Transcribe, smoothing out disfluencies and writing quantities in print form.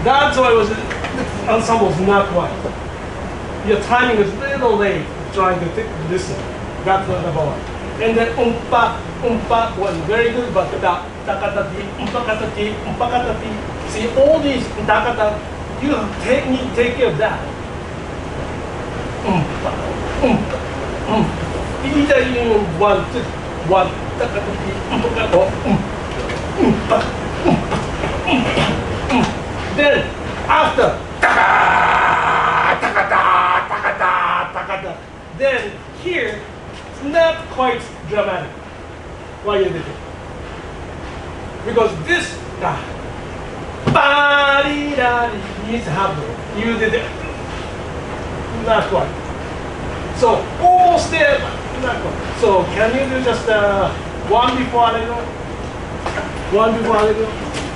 That's why it was the ensemble is not quite. Your timing is a little late trying to listen. That's the one. And then umpa was very good, but takata ti, umpakata ti, umpakata ti. See all these takata, you need to take care of that. Either you want to takata ti, umpakata or Then after takata, then here it's not quite dramatic. Why you did it? Because this needs to happen. You did it. Not quite. So almost there, but not quite. So can you do just one before I go? One before I go?